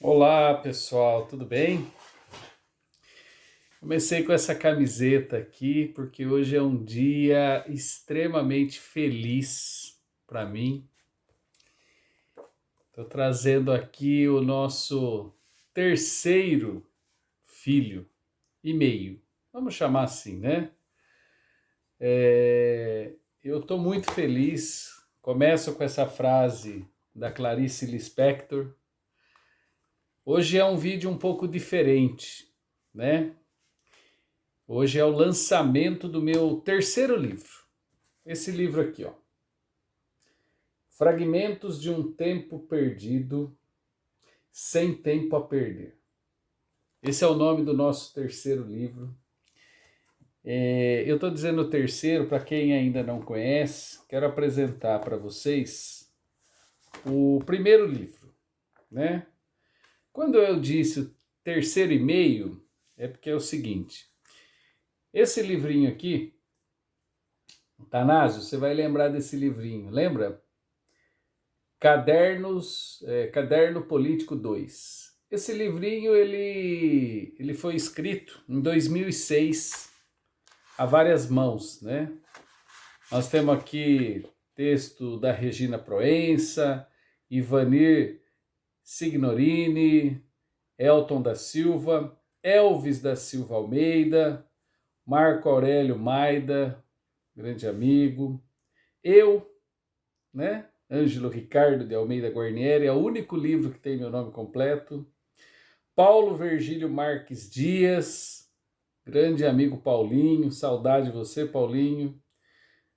Olá pessoal, tudo bem? Comecei com essa camiseta aqui porque hoje é um dia extremamente feliz para mim. Estou trazendo aqui o nosso terceiro filho e meio, vamos chamar assim, né? Eu estou muito feliz. Começo com essa frase da Clarice Lispector. Hoje é um vídeo um pouco diferente, né? Hoje é o lançamento do meu terceiro livro. Esse livro aqui, ó. Fragmentos de um tempo perdido, sem tempo a perder. Esse é o nome do nosso terceiro livro. Eu estou dizendo o terceiro para quem ainda não conhece. Quero apresentar para vocês o primeiro livro, né? Quando eu disse o terceiro e meio, é porque é o seguinte. Esse livrinho aqui, Tanásio, você vai lembrar desse livrinho, lembra? Caderno Político 2. Esse livrinho ele foi escrito em 2006 a várias mãos, né? Nós temos aqui texto da Regina Proença, Ivanir Signorini, Elton da Silva, Elvis da Silva Almeida, Marco Aurélio Maida, grande amigo, eu, né? Ângelo Ricardo de Almeida Guarnieri, é o único livro que tem meu nome completo. Paulo Virgílio Marques Dias, grande amigo Paulinho, saudade de você, Paulinho.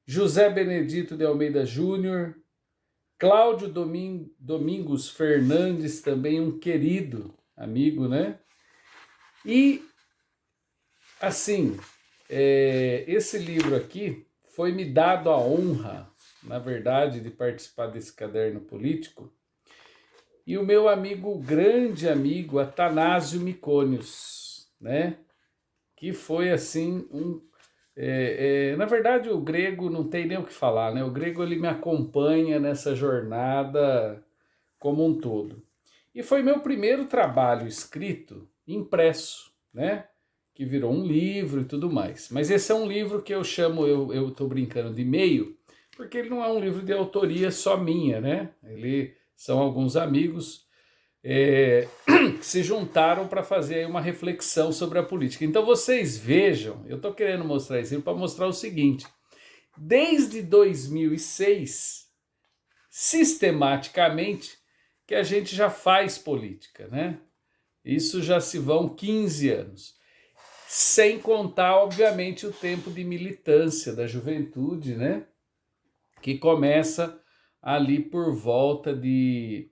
José Benedito de Almeida Júnior, Cláudio Domingos Fernandes, também um querido amigo, né? E, assim, esse livro aqui foi me dado a honra, na verdade, de participar desse caderno político, e o meu amigo, grande amigo, Atanásio Micônios, né? Que foi assim na verdade, o Grego não tem nem o que falar, né? O Grego ele me acompanha nessa jornada como um todo. E foi meu primeiro trabalho escrito, impresso, né? Que virou um livro e tudo mais. Mas esse é um livro que eu chamo, eu tô brincando de meio, porque ele não é um livro de autoria só minha, né? Ele são alguns amigos que se juntaram para fazer aí uma reflexão sobre a política. Então vocês vejam, eu estou querendo mostrar isso para mostrar o seguinte: desde 2006, sistematicamente, que a gente já faz política, né? Isso já se vão 15 anos. Sem contar, obviamente, o tempo de militância da juventude, né? Que começa ali por volta de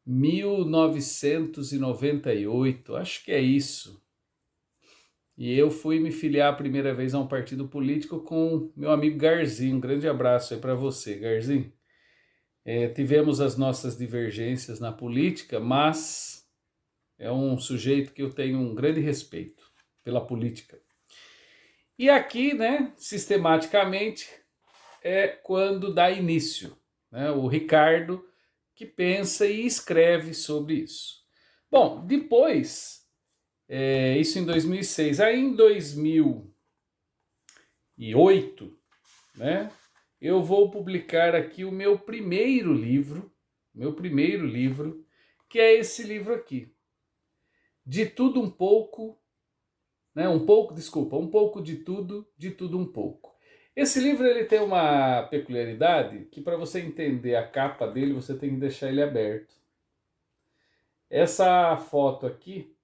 1998, acho que é isso. E eu fui me filiar a primeira vez a um partido político com meu amigo Garzinho. Um grande abraço aí para você, Garzinho. Tivemos as nossas divergências na política, mas é um sujeito que eu tenho um grande respeito pela política. E aqui, né, sistematicamente, é quando dá início, né, o Ricardo que pensa e escreve sobre isso. Bom, depois, isso em 2006, aí em 2008, né, eu vou publicar aqui o meu primeiro livro, que é esse livro aqui, De Tudo Um Pouco, né, um pouco de tudo um pouco. Esse livro ele tem uma peculiaridade que para você entender a capa dele, você tem que deixar ele aberto. Essa foto aqui,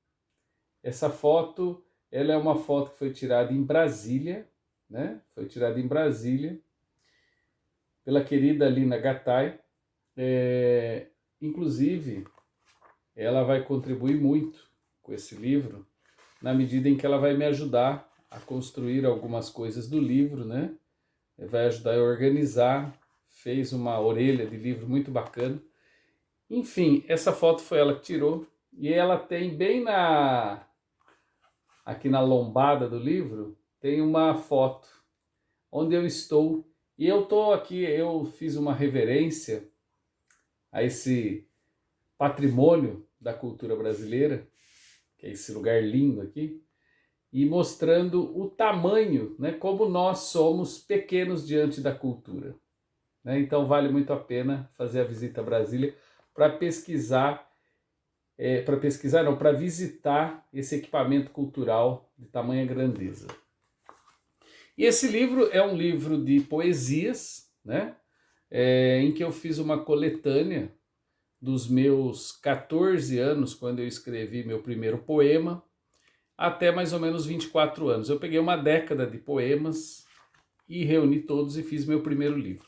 ela é uma foto que foi tirada em Brasília, né? Foi tirada em Brasília pela querida Lina Gattai. Inclusive, ela vai contribuir muito com esse livro, na medida em que ela vai me ajudar a construir algumas coisas do livro, né? Vai ajudar a organizar, fez uma orelha de livro muito bacana. Enfim, essa foto foi ela que tirou, e ela tem bem aqui na lombada do livro, tem uma foto onde eu estou, e eu estou aqui, eu fiz uma reverência a esse patrimônio da cultura brasileira, que é esse lugar lindo aqui, e mostrando o tamanho, né, como nós somos pequenos diante da cultura. Né? Então vale muito a pena fazer a visita a Brasília para pesquisar, para visitar esse equipamento cultural de tamanha grandeza. E esse livro é um livro de poesias, né? Em que eu fiz uma coletânea dos meus 14 anos, quando eu escrevi meu primeiro poema, até mais ou menos 24 anos. Eu peguei uma década de poemas e reuni todos e fiz meu primeiro livro.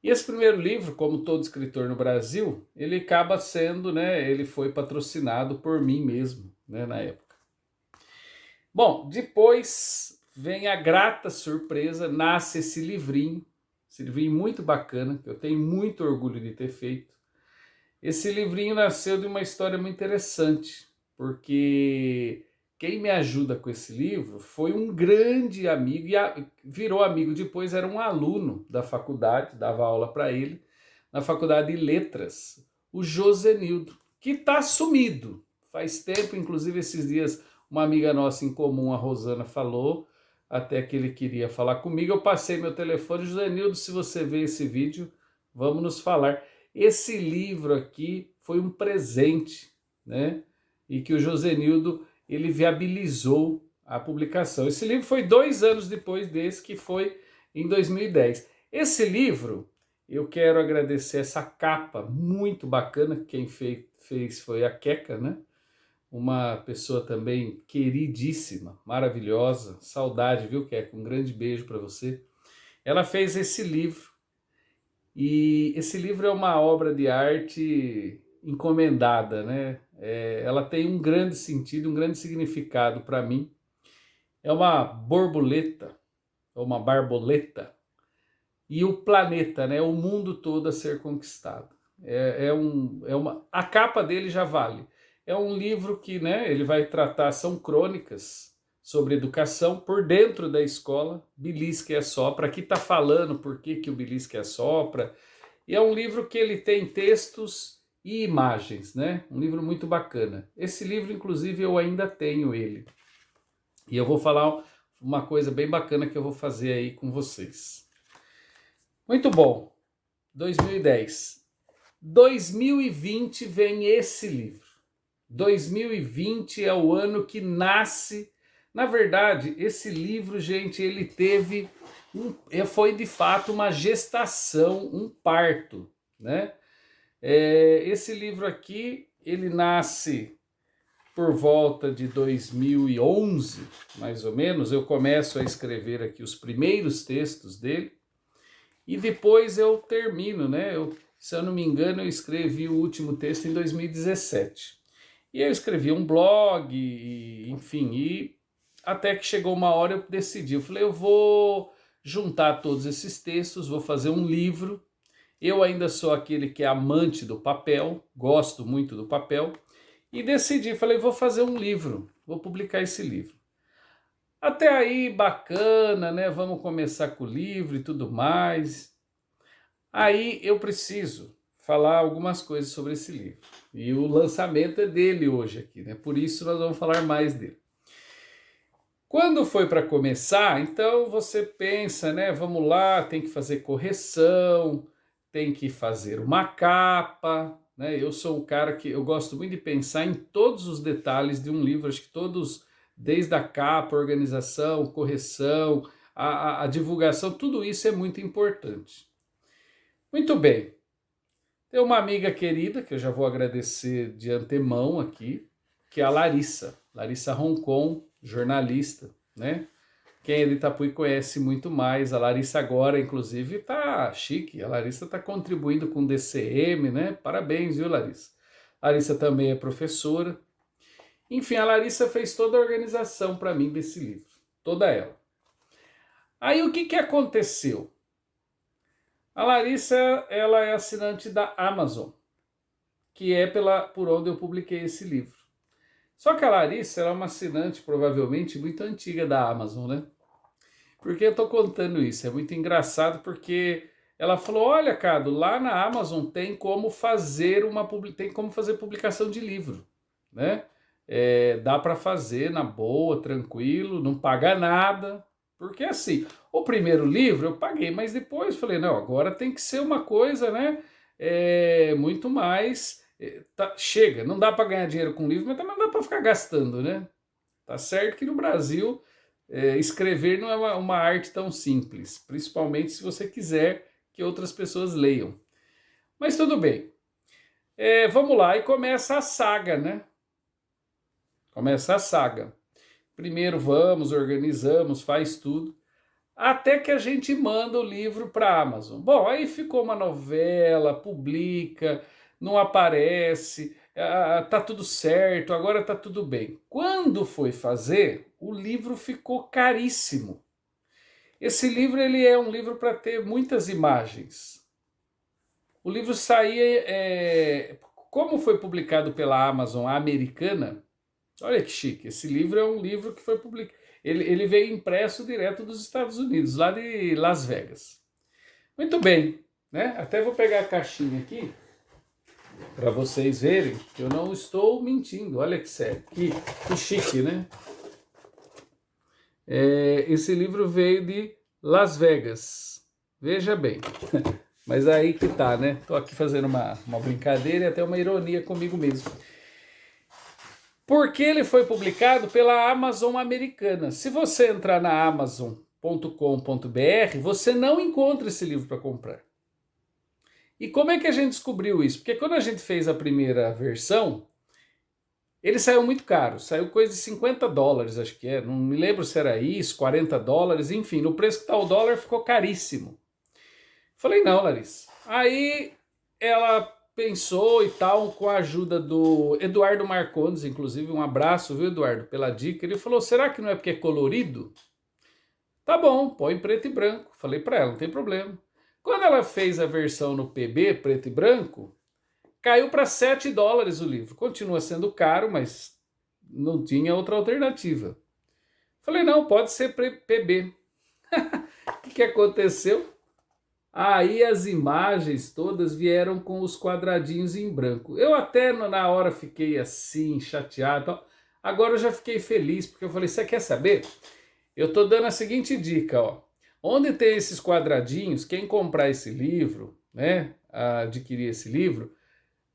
E esse primeiro livro, como todo escritor no Brasil, ele acaba sendo, né, ele foi patrocinado por mim mesmo, né, na época. Bom, depois vem a grata surpresa, nasce esse livrinho muito bacana, que eu tenho muito orgulho de ter feito. Esse livrinho nasceu de uma história muito interessante, porque quem me ajuda com esse livro foi um grande amigo, e virou amigo depois, era um aluno da faculdade, dava aula para ele, na faculdade de letras, o Josenildo, que está sumido. Faz tempo, inclusive esses dias, uma amiga nossa em comum, a Rosana, falou até que ele queria falar comigo. Eu passei meu telefone: Josenildo, se você vê esse vídeo, vamos nos falar. Esse livro aqui foi um presente, né? E que o Josenildo, ele viabilizou a publicação. Esse livro foi 2 anos depois desse, que foi em 2010. Esse livro, eu quero agradecer essa capa muito bacana. Quem fez foi a Queca, né? Uma pessoa também queridíssima, maravilhosa. Saudade, viu, Queca? Um grande beijo para você. Ela fez esse livro. E esse livro é uma obra de arte encomendada, né? Ela tem um grande sentido, um grande significado para mim. É uma borboleta, ou uma barboleta, e o planeta, né? O mundo todo a ser conquistado. A capa dele já vale. É um livro que, né, ele vai tratar, são crônicas sobre educação por dentro da escola. Belisque assopra, aqui está falando por que o Belisque assopra. E é um livro que ele tem textos e imagens, né? Um livro muito bacana. Esse livro, inclusive, eu ainda tenho ele. E eu vou falar uma coisa bem bacana que eu vou fazer aí com vocês. Muito bom. 2010. 2020 vem esse livro. 2020 é o ano que nasce. Na verdade, esse livro, gente, ele teve foi de fato uma gestação, um parto, né? Esse livro aqui, ele nasce por volta de 2011, mais ou menos. Eu começo a escrever aqui os primeiros textos dele e depois eu termino, né? Se eu não me engano, eu escrevi o último texto em 2017. E eu escrevi um blog, enfim, e até que chegou uma hora eu decidi, eu falei, eu vou juntar todos esses textos, vou fazer um livro. Eu ainda sou aquele que é amante do papel, gosto muito do papel, e decidi, falei, vou fazer um livro, vou publicar esse livro. Até aí, bacana, né? Vamos começar com o livro e tudo mais. Aí eu preciso falar algumas coisas sobre esse livro. E o lançamento é dele hoje aqui, né? Por isso nós vamos falar mais dele. Quando foi para começar, então você pensa, né? Vamos lá, tem que fazer correção, tem que fazer uma capa, né? Eu sou um cara que eu gosto muito de pensar em todos os detalhes de um livro, acho que todos, desde a capa, organização, correção, a divulgação, tudo isso é muito importante. Muito bem. Tem uma amiga querida, que eu já vou agradecer de antemão aqui, que é a Larissa Roncon, jornalista, né? Quem é de Itapuí conhece muito mais. A Larissa agora, inclusive, tá chique. A Larissa tá contribuindo com o DCM, né? Parabéns, viu, Larissa? A Larissa também é professora. Enfim, a Larissa fez toda a organização para mim desse livro. Toda ela. Aí o que aconteceu? A Larissa, ela é assinante da Amazon, que é por onde eu publiquei esse livro. Só que a Larissa, ela é uma assinante provavelmente muito antiga da Amazon, né? Por que eu estou contando isso? É muito engraçado porque ela falou: olha, Cado, lá na Amazon tem como fazer publicação de livro, né? Dá para fazer na boa, tranquilo, não paga nada. Porque assim, o primeiro livro eu paguei, mas depois falei, não, agora tem que ser uma coisa, né? Muito mais. Chega, não dá para ganhar dinheiro com livro, mas também não dá para ficar gastando, né? Tá certo que no Brasil escrever não é uma arte tão simples, principalmente se você quiser que outras pessoas leiam. Mas tudo bem. Vamos lá, e começa a saga, né? Começa a saga. Primeiro vamos, organizamos, faz tudo, até que a gente manda o livro para a Amazon. Bom, aí ficou uma novela, publica, não aparece, tá tudo certo, agora tá tudo bem. Quando foi fazer, o livro ficou caríssimo. Esse livro ele é um livro para ter muitas imagens. O livro saía, como foi publicado pela Amazon americana. Olha que chique, esse livro é um livro que foi publicado. Ele veio impresso direto dos Estados Unidos, lá de Las Vegas. Muito bem, né? Até vou pegar a caixinha aqui para vocês verem que eu não estou mentindo. Olha que sério, que chique, né? Esse livro veio de Las Vegas. Veja bem. Mas aí que tá, né? Tô aqui fazendo uma brincadeira e até uma ironia comigo mesmo. Porque ele foi publicado pela Amazon americana. Se você entrar na amazon.com.br, você não encontra esse livro para comprar. E como é que a gente descobriu isso? Porque quando a gente fez a primeira versão, ele saiu muito caro. Saiu coisa de $50, acho que é. Não me lembro se era isso, $40, enfim. No preço que está o dólar, ficou caríssimo. Falei, não, Larissa. Aí ela pensou e tal, com a ajuda do Eduardo Marcondes, inclusive, um abraço, viu, Eduardo, pela dica. Ele falou, será que não é porque é colorido? Tá bom, põe preto e branco. Falei para ela, não tem problema. Quando ela fez a versão no PB, preto e branco, caiu para $7 o livro. Continua sendo caro, mas não tinha outra alternativa. Falei, não, pode ser PB. O que aconteceu? Aí as imagens todas vieram com os quadradinhos em branco. Eu até na hora fiquei assim, chateado. Agora eu já fiquei feliz, porque eu falei, você quer saber? Eu tô dando a seguinte dica, ó. Onde tem esses quadradinhos, quem comprar esse livro, né, adquirir esse livro,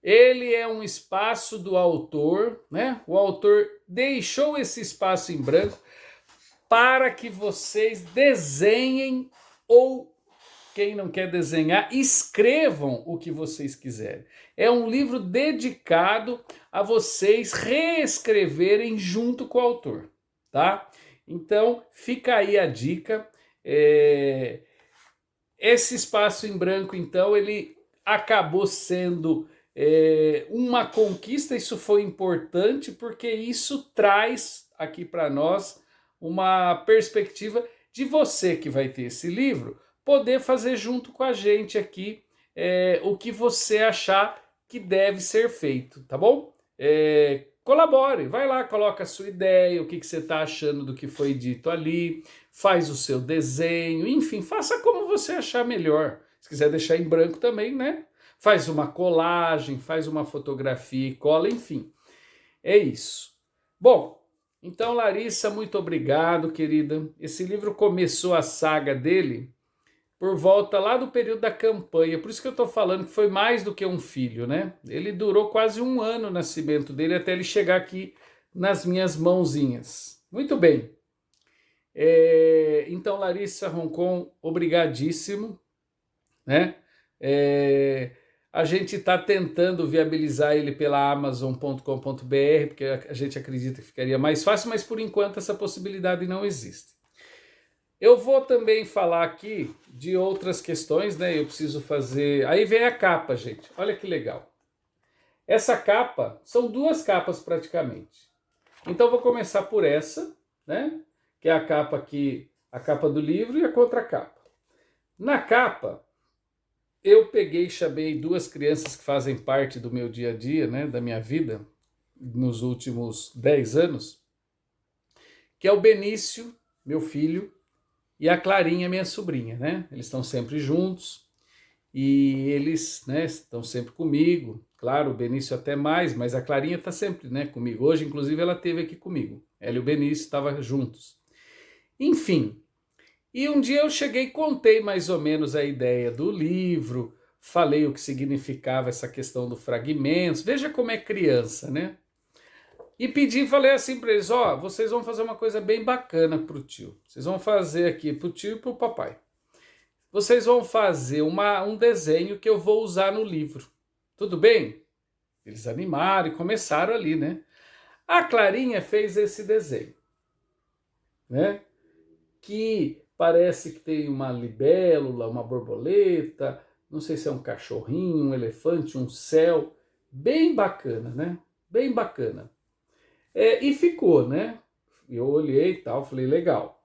ele é um espaço do autor, né? O autor deixou esse espaço em branco para que vocês desenhem ou quem não quer desenhar, escrevam o que vocês quiserem. É um livro dedicado a vocês reescreverem junto com o autor, tá? Então, fica aí a dica. Esse espaço em branco, então, ele acabou sendo uma conquista. Isso foi importante porque isso traz aqui para nós uma perspectiva de você que vai ter esse livro, poder fazer junto com a gente aqui o que você achar que deve ser feito, tá bom? Colabore, vai lá, coloca a sua ideia, o que você está achando do que foi dito ali, faz o seu desenho, enfim, faça como você achar melhor. Se quiser deixar em branco também, né? Faz uma colagem, faz uma fotografia e cola, enfim. É isso. Bom, então Larissa, muito obrigado, querida. Esse livro começou a saga dele por volta lá do período da campanha, por isso que eu estou falando que foi mais do que um filho, né? Ele durou quase um ano o nascimento dele até ele chegar aqui nas minhas mãozinhas. Muito bem. Então, Larissa Roncon, obrigadíssimo, né? A gente está tentando viabilizar ele pela Amazon.com.br, porque a gente acredita que ficaria mais fácil, mas por enquanto essa possibilidade não existe. Eu vou também falar aqui de outras questões, né? Eu preciso fazer... Aí vem a capa, gente. Olha que legal. Essa capa, são duas capas praticamente. Então vou começar por essa, né? Que é a capa aqui, a capa do livro e a contracapa. Na capa, eu peguei e chamei duas crianças que fazem parte do meu dia a dia, né? Da minha vida, nos últimos 10 anos, que é o Benício, meu filho, e a Clarinha, minha sobrinha, né? Eles estão sempre juntos. e eles, né, estão sempre comigo. Claro, o Benício até mais, mas a Clarinha está sempre, né, comigo. Hoje, inclusive, ela esteve aqui comigo. Ela e o Benício estavam juntos. Enfim, e um dia eu cheguei e contei mais ou menos a ideia do livro, falei o que significava essa questão do fragmentos. Veja como é criança, né? E pedi, falei assim para eles, ó, vocês vão fazer uma coisa bem bacana pro tio. Vocês vão fazer aqui pro tio e pro papai. Vocês vão fazer um desenho que eu vou usar no livro. Tudo bem? Eles animaram e começaram ali, né? A Clarinha fez esse desenho, né? Que parece que tem uma libélula, uma borboleta, não sei se é um cachorrinho, um elefante, um céu. Bem bacana, né? Bem bacana. E ficou, né? Eu olhei e tal, falei, legal.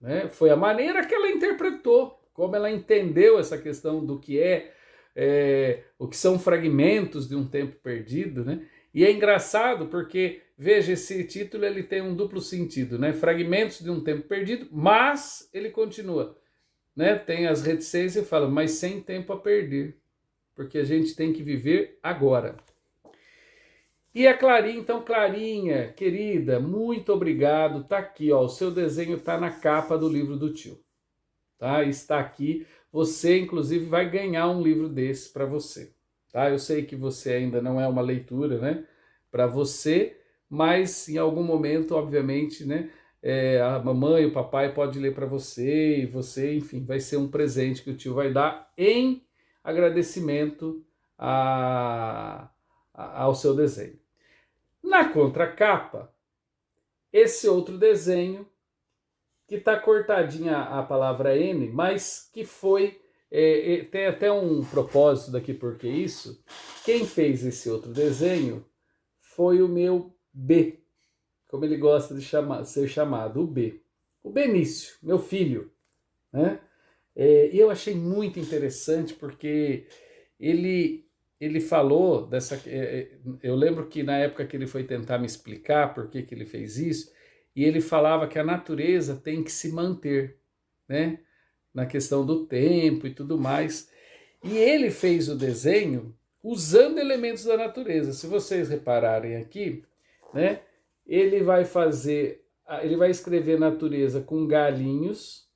Né? Foi a maneira que ela interpretou, como ela entendeu essa questão do que o que são fragmentos de um tempo perdido, né? E é engraçado porque, veja, esse título ele tem um duplo sentido, né? Fragmentos de um tempo perdido, mas ele continua, né? Tem as reticências e fala, mas sem tempo a perder, porque a gente tem que viver agora. E a Clarinha, então, Clarinha, querida, muito obrigado. Tá aqui, ó, o seu desenho tá na capa do livro do tio, tá? Está aqui. Você, inclusive, vai ganhar um livro desse para você, tá? Eu sei que você ainda não é uma leitura, né, para você, mas em algum momento, obviamente, né, a mamãe, o papai pode ler para você e você, enfim, vai ser um presente que o tio vai dar em agradecimento ao seu desenho. Na contracapa, esse outro desenho, que está cortadinha a palavra N, mas que foi, tem até um propósito daqui, porque isso, quem fez esse outro desenho foi o meu B, como ele gosta de ser chamado, o B. O Benício, meu filho, né? E eu achei muito interessante porque ele falou dessa. Eu lembro que na época que ele foi tentar me explicar por que ele fez isso, e ele falava que a natureza tem que se manter, né? Na questão do tempo e tudo mais. E ele fez o desenho usando elementos da natureza. Se vocês repararem aqui, né? Ele vai escrever natureza com galinhos,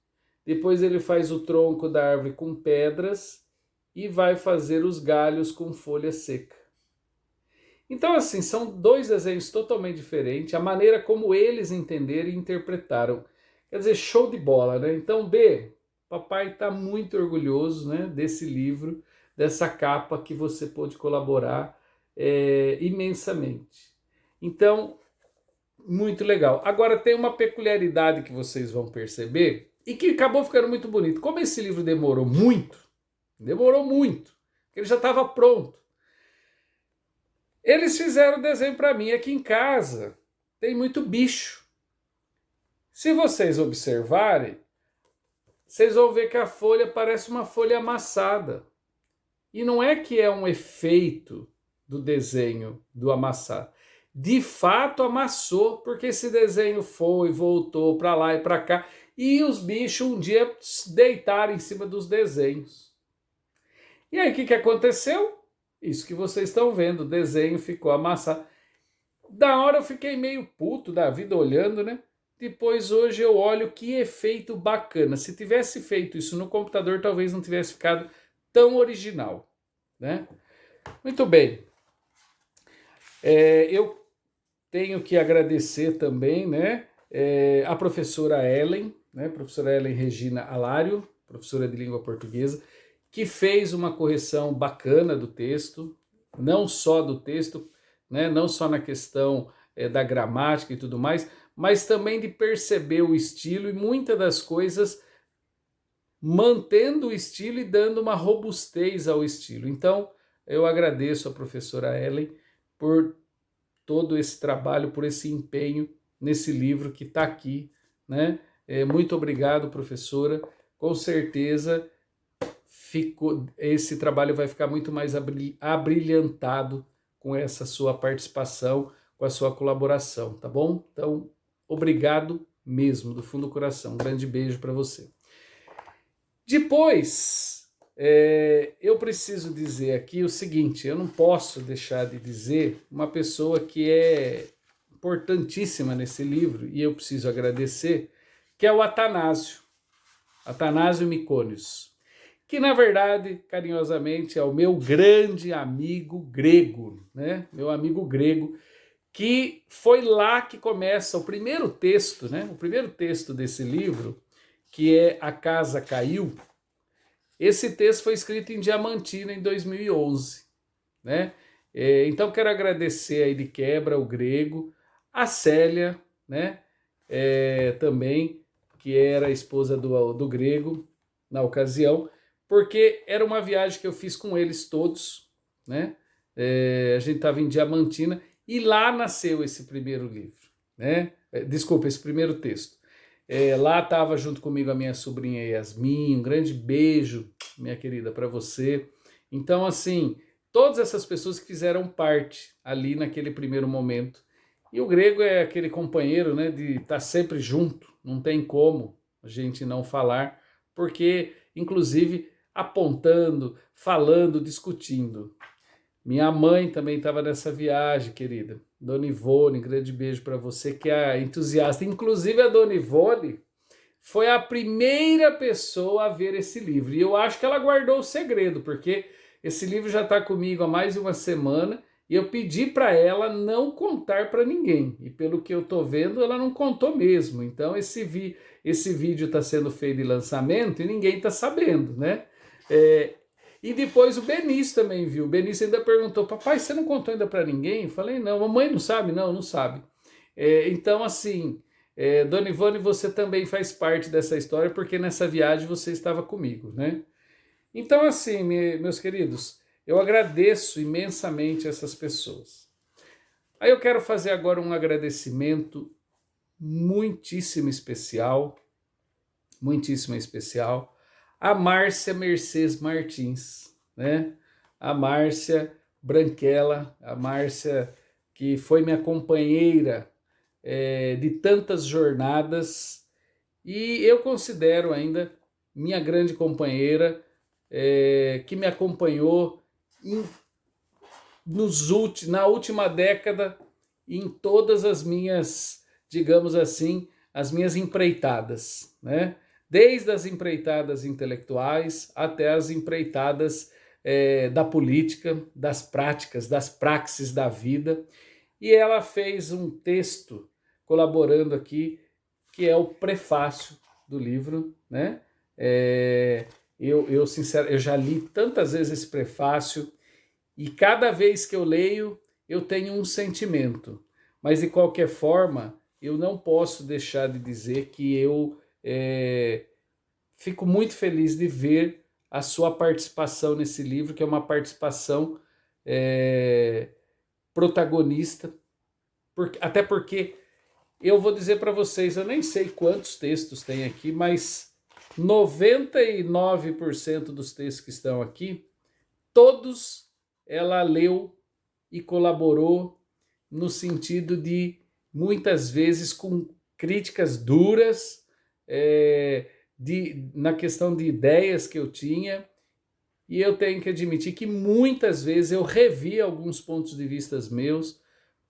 depois ele faz o tronco da árvore com pedras e vai fazer os galhos com folha seca. Então, assim, são dois desenhos totalmente diferentes, a maneira como eles entenderam e interpretaram. Quer dizer, show de bola, né? Então, B, papai está muito orgulhoso, né, desse livro, dessa capa que você pôde colaborar imensamente. Então, muito legal. Agora, tem uma peculiaridade que vocês vão perceber e que acabou ficando muito bonito. Como esse livro demorou muito, porque ele já estava pronto. Eles fizeram o desenho para mim. Aqui em casa tem muito bicho. Se vocês observarem, vocês vão ver que a folha parece uma folha amassada. E não é que é um efeito do desenho do amassar. De fato amassou, porque esse desenho foi, voltou para lá e para cá. E os bichos um dia deitaram em cima dos desenhos. E aí o que aconteceu? Isso que vocês estão vendo, o desenho ficou amassado. Da hora eu fiquei meio puto da vida olhando, né? Depois hoje eu olho que efeito bacana. Se tivesse feito isso no computador, talvez não tivesse ficado tão original, né? Muito bem. Eu tenho que agradecer também, né? A professora Ellen, né? Professora Ellen Regina Alário, professora de língua portuguesa, que fez uma correção bacana do texto, não só do texto, né, não só na questão da gramática e tudo mais, mas também de perceber o estilo e muitas das coisas mantendo o estilo e dando uma robustez ao estilo. Então, eu agradeço a professora Ellen por todo esse trabalho, por esse empenho nesse livro que está aqui, né? Muito obrigado, professora. Com certeza esse trabalho vai ficar muito mais abrilhantado com essa sua participação, com a sua colaboração, tá bom? Então, obrigado mesmo, do fundo do coração. Um grande beijo para você. Depois, eu preciso dizer aqui o seguinte, eu não posso deixar de dizer uma pessoa que é importantíssima nesse livro, e eu preciso agradecer, que é o Atanásio Myconius, que na verdade, carinhosamente, é o meu grande amigo grego, né? Meu amigo grego, que foi lá que começa o primeiro texto, né? O primeiro texto desse livro, que é A Casa Caiu. Esse texto foi escrito em Diamantina em 2011, né? Então quero agradecer aí de quebra o grego, a Célia, né? Também, que era a esposa do grego na ocasião, porque era uma viagem que eu fiz com eles todos, né? A gente estava em Diamantina e lá nasceu esse primeiro livro, né? Desculpa, esse primeiro texto. Lá estava junto comigo a minha sobrinha Yasmin, um grande beijo, minha querida, para você. Então, assim, todas essas pessoas que fizeram parte ali naquele primeiro momento. E o grego é aquele companheiro, né, de estar sempre junto, não tem como a gente não falar, porque, inclusive, apontando, falando, discutindo. Minha mãe também estava nessa viagem, querida. Dona Ivone, grande beijo para você, que é entusiasta. Inclusive, a Dona Ivone foi a primeira pessoa a ver esse livro. E eu acho que ela guardou o segredo, porque esse livro já está comigo há mais de uma semana e eu pedi para ela não contar para ninguém. E pelo que eu estou vendo, ela não contou mesmo. Então, esse vídeo está sendo feito de lançamento e ninguém está sabendo, né? E depois o Benício também viu. O Benício ainda perguntou: papai, você não contou ainda para ninguém? Eu falei: não, mamãe não sabe? Não, não sabe. Então, assim, Dona Ivone, você também faz parte dessa história, porque nessa viagem você estava comigo, né? Então, assim, meus queridos, eu agradeço imensamente essas pessoas. Aí eu quero fazer agora um agradecimento muitíssimo especial, a Márcia Mercedes Martins, né? A Márcia Branquela, a Márcia que foi minha companheira de tantas jornadas, e eu considero ainda minha grande companheira, que me acompanhou na última década em todas as minhas, digamos assim, as minhas empreitadas, né? Desde as empreitadas intelectuais até as empreitadas da política, das práticas, das praxes da vida. E ela fez um texto colaborando aqui, que é o prefácio do livro, né? Eu já li tantas vezes esse prefácio e cada vez que eu leio eu tenho um sentimento, mas de qualquer forma eu não posso deixar de dizer que eu fico muito feliz de ver a sua participação nesse livro, que é uma participação protagonista, até porque eu vou dizer para vocês, eu nem sei quantos textos tem aqui, mas 99% dos textos que estão aqui, todos ela leu e colaborou no sentido de, muitas vezes, com críticas duras, na questão de ideias que eu tinha, e eu tenho que admitir que muitas vezes eu revi alguns pontos de vista meus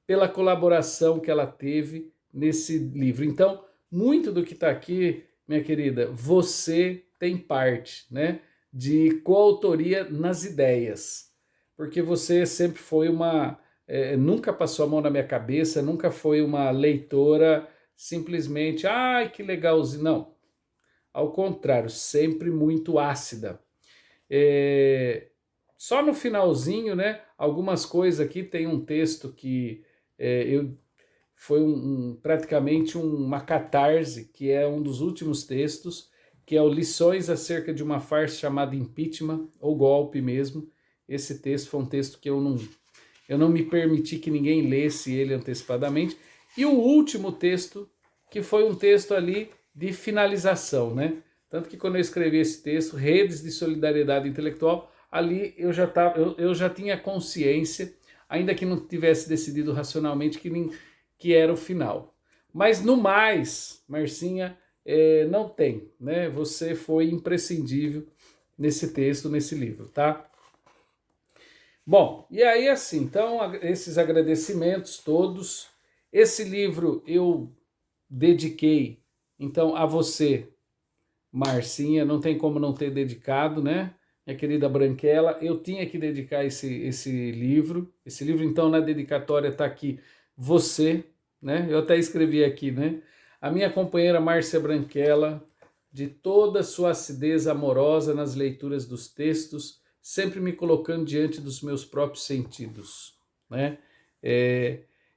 pela colaboração que ela teve nesse livro. Então, muito do que está aqui, minha querida, você tem parte, né, de coautoria nas ideias, porque você sempre foi nunca passou a mão na minha cabeça, nunca foi uma leitora simplesmente, ai, que legalzinho, não. Ao contrário, sempre muito ácida. Só no finalzinho, né, algumas coisas aqui, tem um texto que foi praticamente uma catarse, que é um dos últimos textos, que é o Lições acerca de uma farsa chamada Impeachment, ou Golpe mesmo. Esse texto foi um texto que eu não me permiti que ninguém lesse ele antecipadamente. E o último texto, que foi um texto ali de finalização, né? Tanto que quando eu escrevi esse texto, Redes de Solidariedade Intelectual, ali eu já tinha consciência, ainda que não tivesse decidido racionalmente que era o final. Mas no mais, Marcinha, não tem, né? Você foi imprescindível nesse texto, nesse livro, tá? Bom, e aí assim, então, esses agradecimentos todos. Esse livro eu dediquei, então, a você, Marcinha, não tem como não ter dedicado, né? Minha querida Branquela, eu tinha que dedicar esse livro. Esse livro, então, na dedicatória está aqui, você, né? Eu até escrevi aqui, né? A minha companheira Márcia Branquela, de toda a sua acidez amorosa nas leituras dos textos, sempre me colocando diante dos meus próprios sentidos, né?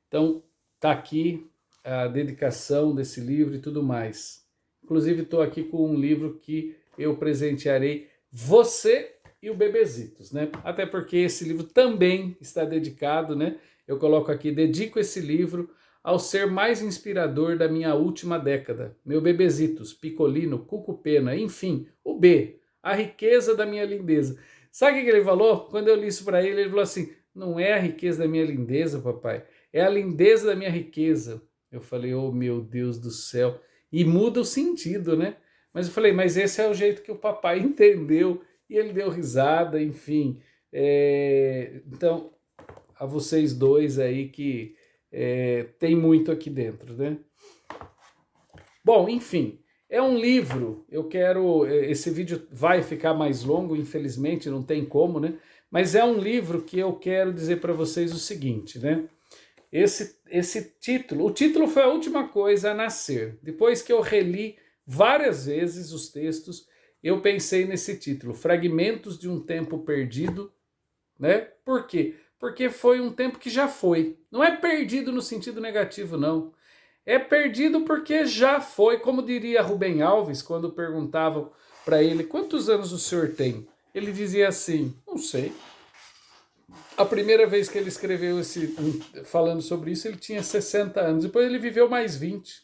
Então, tá aqui a dedicação desse livro e tudo mais. Inclusive, estou aqui com um livro que eu presentearei você e o Bebezitos, né? Até porque esse livro também está dedicado, né? Eu coloco aqui, dedico esse livro ao ser mais inspirador da minha última década. Meu Bebezitos, Picolino, Cucupena, enfim, o B, a riqueza da minha lindeza. Sabe o que ele falou? Quando eu li isso para ele, ele falou assim, não é a riqueza da minha lindeza, papai, é a lindeza da minha riqueza. Eu falei, oh meu Deus do céu, e muda o sentido, né? Mas eu falei, mas esse é o jeito que o papai entendeu, e ele deu risada, enfim. Então, a vocês dois aí que tem muito aqui dentro, né? Bom, enfim, é um livro, esse vídeo vai ficar mais longo, infelizmente, não tem como, né? Mas é um livro que eu quero dizer para vocês o seguinte, né? Esse título, o título foi a última coisa a nascer. Depois que eu reli várias vezes os textos, eu pensei nesse título, Fragmentos de um Tempo Perdido, né? Por quê? Porque foi um tempo que já foi. Não é perdido no sentido negativo, não. É perdido porque já foi, como diria Rubem Alves, quando perguntavam para ele, quantos anos o senhor tem? Ele dizia assim, não sei. A primeira vez que ele escreveu falando sobre isso, ele tinha 60 anos. Depois ele viveu mais 20.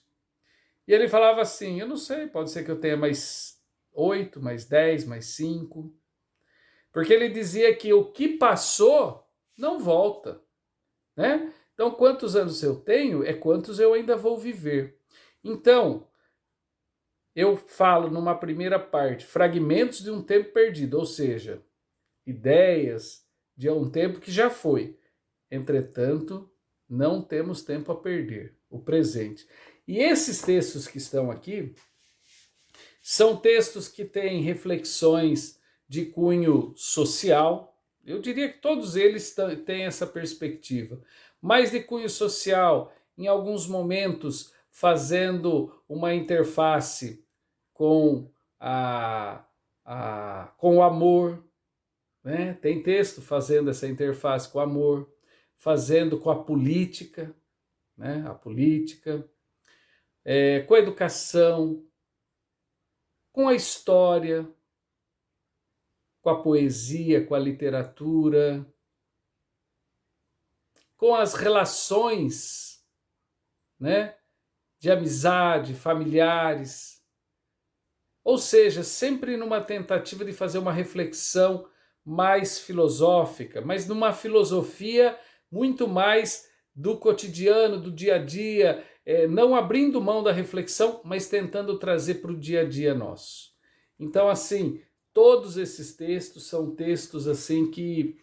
E ele falava assim, eu não sei, pode ser que eu tenha mais 8, mais 10, mais 5. Porque ele dizia que o que passou não volta, né? Então, quantos anos eu tenho é quantos eu ainda vou viver. Então, eu falo numa primeira parte, fragmentos de um tempo perdido, ou seja, ideias de um tempo que já foi. Entretanto, não temos tempo a perder, o presente. E esses textos que estão aqui são textos que têm reflexões de cunho social. Eu diria que todos eles têm essa perspectiva, mas de cunho social, em alguns momentos fazendo uma interface com com o amor, né? Tem texto fazendo essa interface com o amor, fazendo com a política, né? A política, com a educação, com a história, com a poesia, com a literatura, com as relações, né? De amizade, familiares. Ou seja, sempre numa tentativa de fazer uma reflexão mais filosófica, mas numa filosofia muito mais do cotidiano, do dia a dia, não abrindo mão da reflexão, mas tentando trazer para o dia a dia nosso. Então, assim, todos esses textos são textos assim que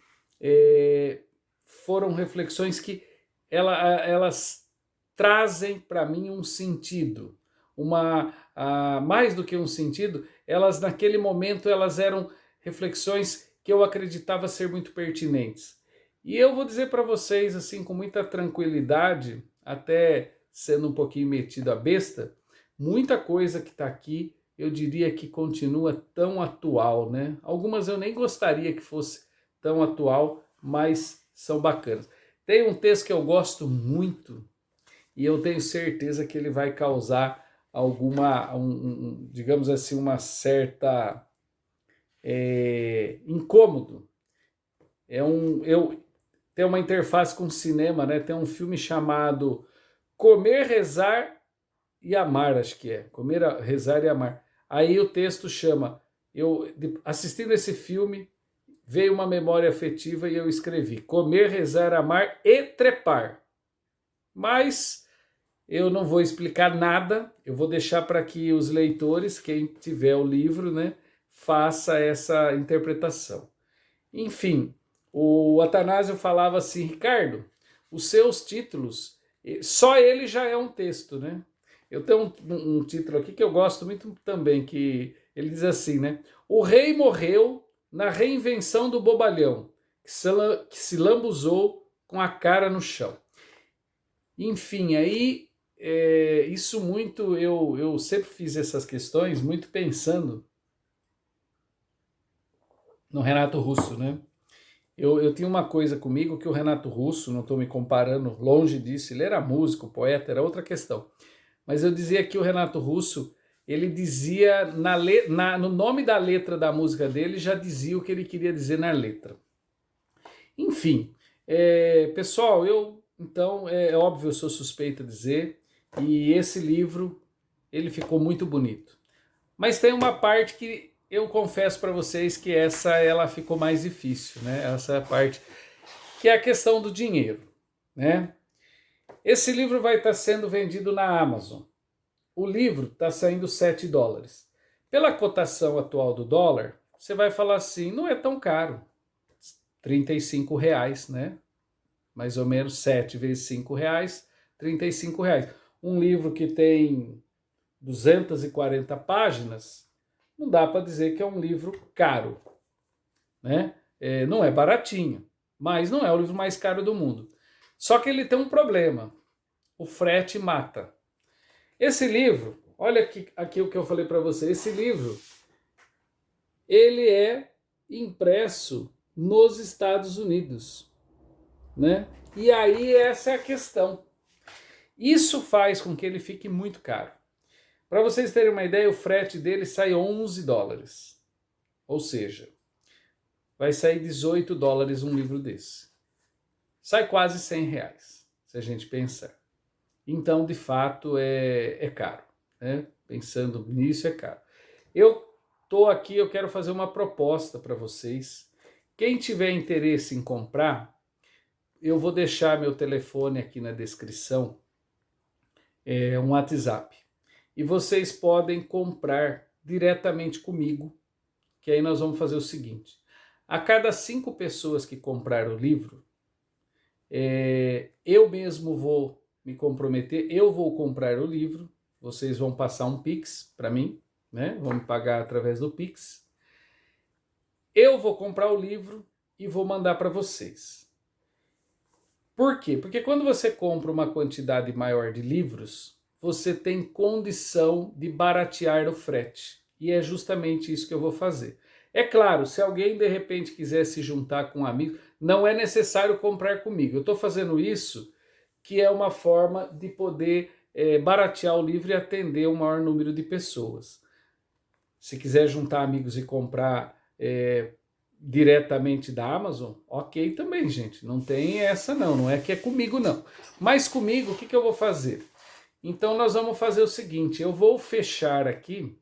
foram reflexões que elas trazem para mim um sentido, mais do que um sentido, elas naquele momento elas eram reflexões que eu acreditava ser muito pertinentes. E eu vou dizer para vocês assim com muita tranquilidade, até sendo um pouquinho metido a besta, muita coisa que está aqui eu diria que continua tão atual, né? Algumas eu nem gostaria que fosse tão atual, mas são bacanas. Tem um texto que eu gosto muito e eu tenho certeza que ele vai causar digamos assim, uma certa incômodo. Tem uma interface com o cinema, né? Tem um filme chamado Comer, Rezar e Amar, acho que é. Comer, Rezar e Amar. Aí o texto chama, assistindo esse filme, veio uma memória afetiva e eu escrevi Comer, Rezar, Amar e Trepar. Mas eu não vou explicar nada, eu vou deixar para que os leitores, quem tiver o livro, né, faça essa interpretação. Enfim, o Atanásio falava assim, Ricardo, os seus títulos, só ele já é um texto, né? Eu tenho um título aqui que eu gosto muito também, que ele diz assim, né? O rei morreu na reinvenção do bobalhão, que se lambuzou com a cara no chão. Enfim, aí isso muito, eu sempre fiz essas questões muito pensando no Renato Russo, né? Eu tinha uma coisa comigo que o Renato Russo, não estou me comparando, longe disso, ele era músico, poeta, era outra questão. Mas eu dizia que o Renato Russo, ele dizia, no nome da letra da música dele, já dizia o que ele queria dizer na letra. Enfim, pessoal, então, é óbvio, eu sou suspeito a dizer, e esse livro, ele ficou muito bonito. Mas tem uma parte que eu confesso para vocês que ela ficou mais difícil, né? Essa parte, que é a questão do dinheiro, né? Esse livro vai estar sendo vendido na Amazon. O livro está saindo $7. Pela cotação atual do dólar, você vai falar assim, não é tão caro, R$35, né? Mais ou menos 7 vezes R$5, R$35. Um livro que tem 240 páginas, não dá para dizer que é um livro caro, né? Não é baratinho, mas não é o livro mais caro do mundo. Só que ele tem um problema, o frete mata. Esse livro, olha aqui o que eu falei para você, esse livro, ele é impresso nos Estados Unidos, né? E aí essa é a questão. Isso faz com que ele fique muito caro. Para vocês terem uma ideia, o frete dele sai $11. Ou seja, vai sair $18 um livro desse. Sai quase R$100, se a gente pensar. Então, de fato, é caro, né? Pensando nisso, é caro. Eu estou aqui, eu quero fazer uma proposta para vocês. Quem tiver interesse em comprar, eu vou deixar meu telefone aqui na descrição, um WhatsApp. E vocês podem comprar diretamente comigo, que aí nós vamos fazer o seguinte. A cada 5 pessoas que comprar o livro, eu mesmo vou me comprometer, eu vou comprar o livro, vocês vão passar um Pix para mim, né? Vão me pagar através do Pix. Eu vou comprar o livro e vou mandar para vocês. Por quê? Porque quando você compra uma quantidade maior de livros, você tem condição de baratear o frete. E é justamente isso que eu vou fazer. É claro, se alguém de repente quiser se juntar com um amigo, não é necessário comprar comigo. Eu estou fazendo isso, que é uma forma de poder baratear o livro e atender o maior número de pessoas. Se quiser juntar amigos e comprar diretamente da Amazon, ok também, gente. Não tem essa não é que é comigo não. Mas comigo, o que eu vou fazer? Então nós vamos fazer o seguinte, eu vou fechar aqui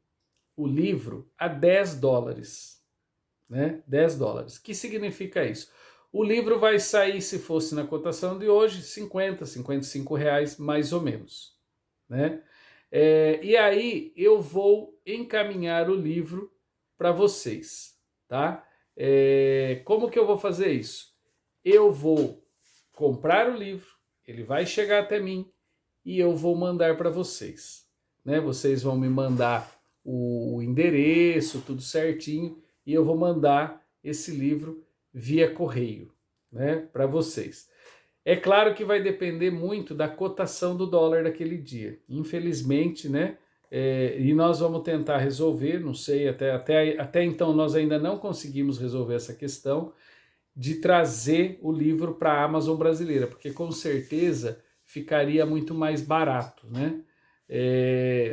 o livro a $10, né? $10. O que significa isso? O livro vai sair, se fosse na cotação de hoje, 50, R$55, mais ou menos, né? E aí eu vou encaminhar o livro para vocês, tá? Como que eu vou fazer isso? Eu vou comprar o livro, ele vai chegar até mim e eu vou mandar para vocês, né? Vocês vão me mandar o endereço, tudo certinho, e eu vou mandar esse livro via correio, né, para vocês. É claro que vai depender muito da cotação do dólar daquele dia, infelizmente, né? E nós vamos tentar resolver, não sei, até então nós ainda não conseguimos resolver essa questão de trazer o livro para a Amazon brasileira, porque com certeza ficaria muito mais barato, né?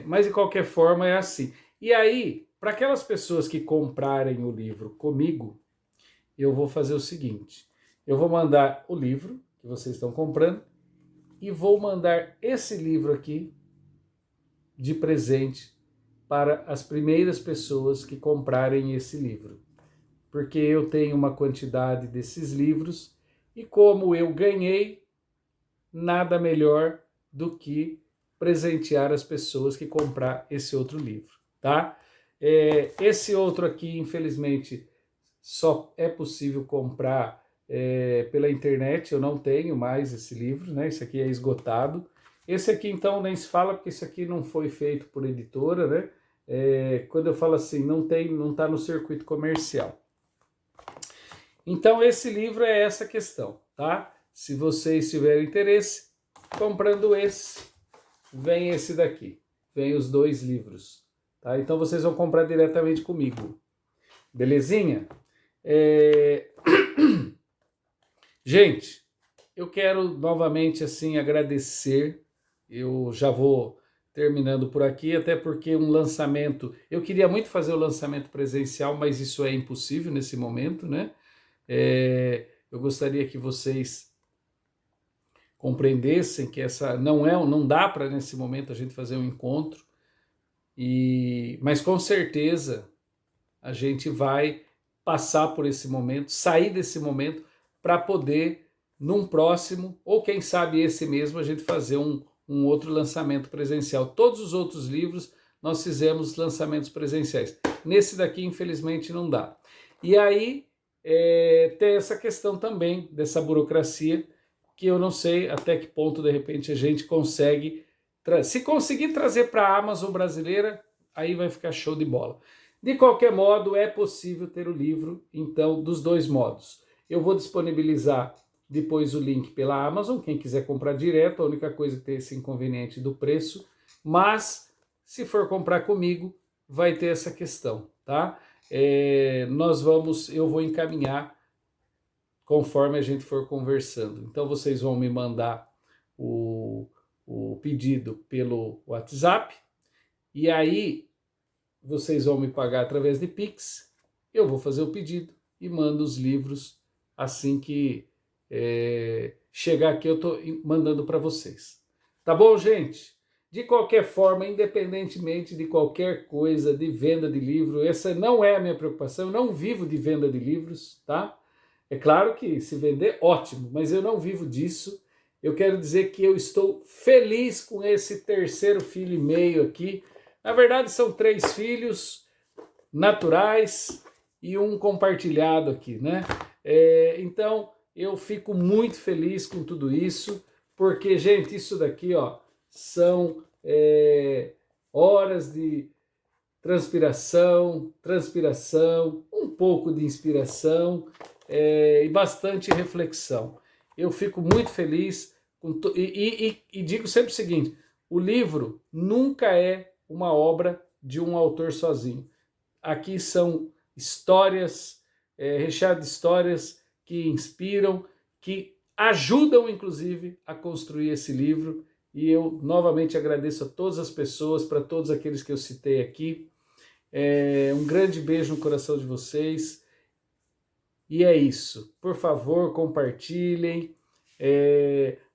Mas de qualquer forma é assim. E aí, para aquelas pessoas que comprarem o livro comigo, eu vou fazer o seguinte, eu vou mandar o livro que vocês estão comprando e vou mandar esse livro aqui de presente para as primeiras pessoas que comprarem esse livro. Porque eu tenho uma quantidade desses livros e como eu ganhei, nada melhor do que presentear as pessoas que comprar esse outro livro, tá? Esse outro aqui, infelizmente, só é possível comprar pela internet. Eu não tenho mais esse livro, né? Esse aqui é esgotado. Esse aqui, então, nem se fala, porque esse aqui não foi feito por editora, né? Quando eu falo assim, não está no circuito comercial. Então, esse livro é essa questão, tá? Se vocês tiverem interesse, comprando esse, vem esse daqui. Vem os 2 livros, tá? Então, vocês vão comprar diretamente comigo. Belezinha? Gente, eu quero novamente, assim, agradecer. Eu já vou terminando por aqui, até porque um lançamento... Eu queria muito fazer o lançamento presencial, mas isso é impossível nesse momento, né? Eu gostaria que vocês compreendessem que essa não dá para nesse momento a gente fazer um encontro, mas com certeza a gente vai passar por esse momento, sair desse momento para poder num próximo, ou quem sabe esse mesmo, a gente fazer um outro lançamento presencial. Todos os outros livros nós fizemos lançamentos presenciais. Nesse daqui, infelizmente, não dá. E aí tem essa questão também dessa burocracia, que eu não sei até que ponto, de repente, a gente consegue... Se conseguir trazer para a Amazon brasileira, aí vai ficar show de bola. De qualquer modo, é possível ter o livro, então, dos 2 modos. Eu vou disponibilizar depois o link pela Amazon, quem quiser comprar direto, a única coisa que tem esse inconveniente do preço, mas se for comprar comigo, vai ter essa questão, tá? Eu vou encaminhar conforme a gente for conversando. Então vocês vão me mandar o pedido pelo WhatsApp, e aí vocês vão me pagar através de Pix, eu vou fazer o pedido e mando os livros assim que chegar aqui, eu estou mandando para vocês. Tá bom, gente? De qualquer forma, independentemente de qualquer coisa de venda de livro, essa não é a minha preocupação, eu não vivo de venda de livros, tá? É claro que se vender, ótimo, mas eu não vivo disso. Eu quero dizer que eu estou feliz com esse 3º filho e meio aqui. Na verdade, são 3 filhos naturais e um compartilhado aqui, né? Então, eu fico muito feliz com tudo isso, porque, gente, isso daqui, ó, são horas de transpiração, um pouco de inspiração e bastante reflexão. Eu fico muito feliz e digo sempre o seguinte: o livro nunca é uma obra de um autor sozinho. Aqui são histórias, recheadas de histórias que inspiram, que ajudam, inclusive, a construir esse livro. E eu novamente agradeço a todas as pessoas, para todos aqueles que eu citei aqui. Um grande beijo no coração de vocês. E é isso. Por favor, compartilhem,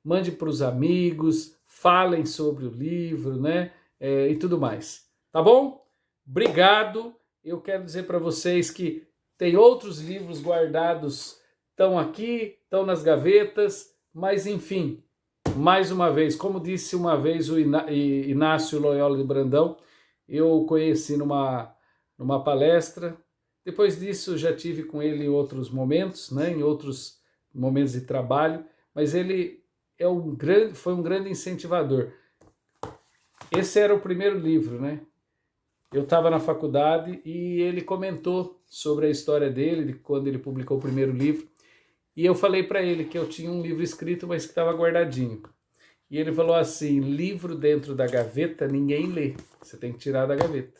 mande para os amigos, falem sobre o livro, né? E tudo mais. Tá bom? Obrigado. Eu quero dizer para vocês que tem outros livros guardados, estão aqui, estão nas gavetas, mas enfim, mais uma vez, como disse uma vez o Inácio Loyola de Brandão, eu conheci numa palestra. Depois disso já tive com ele em outros momentos, né, em outros momentos de trabalho, mas ele foi um grande incentivador. Esse era o primeiro livro, né? Eu estava na faculdade e ele comentou sobre a história dele, de quando ele publicou o primeiro livro, e eu falei para ele que eu tinha um livro escrito, mas que estava guardadinho. E ele falou assim: livro dentro da gaveta ninguém lê, você tem que tirar da gaveta.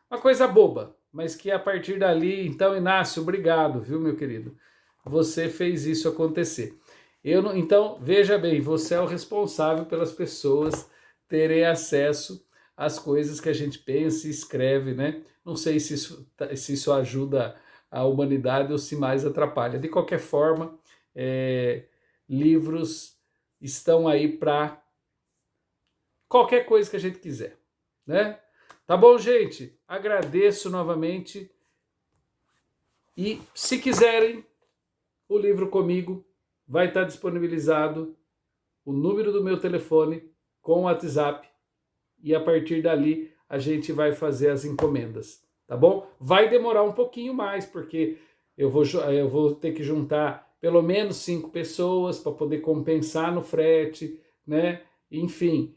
Uma coisa boba, mas que a partir dali... Então, Inácio, obrigado, viu, meu querido? Você fez isso acontecer. Então, veja bem, você é o responsável pelas pessoas terem acesso às coisas que a gente pensa e escreve, né? Não sei se isso ajuda a humanidade ou se mais atrapalha. De qualquer forma, livros estão aí para qualquer coisa que a gente quiser, né? Tá bom, gente? Agradeço novamente. E se quiserem o livro comigo, vai estar disponibilizado o número do meu telefone com o WhatsApp. E a partir dali a gente vai fazer as encomendas. tá bom? Vai demorar um pouquinho mais, porque eu vou ter que juntar pelo menos 5 pessoas para poder compensar no frete, né? Enfim,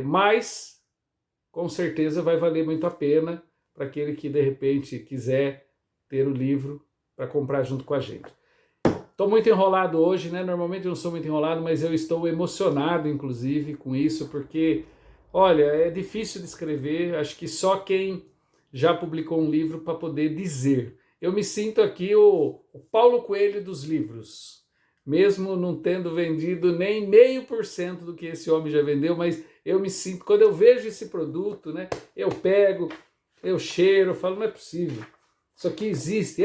mas com certeza vai valer muito a pena para aquele que de repente quiser ter o livro para comprar junto com a gente. Estou muito enrolado hoje, né? Normalmente eu não sou muito enrolado, mas eu estou emocionado, inclusive, com isso, porque, olha, é difícil de escrever. Acho que só quem já publicou um livro para poder dizer. Eu me sinto aqui o Paulo Coelho dos livros, mesmo não tendo vendido nem 0,5% do que esse homem já vendeu, mas eu me sinto, quando eu vejo esse produto, né? Eu pego, eu cheiro, eu falo, não é possível. Isso aqui existe.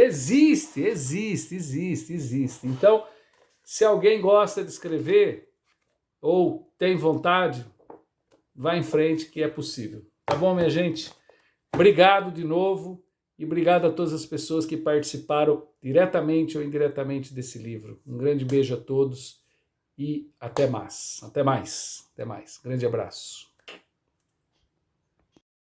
Então, se alguém gosta de escrever ou tem vontade, vá em frente que é possível. Tá bom, minha gente? Obrigado de novo e obrigado a todas as pessoas que participaram diretamente ou indiretamente desse livro. Um grande beijo a todos e até mais. Até mais. Grande abraço.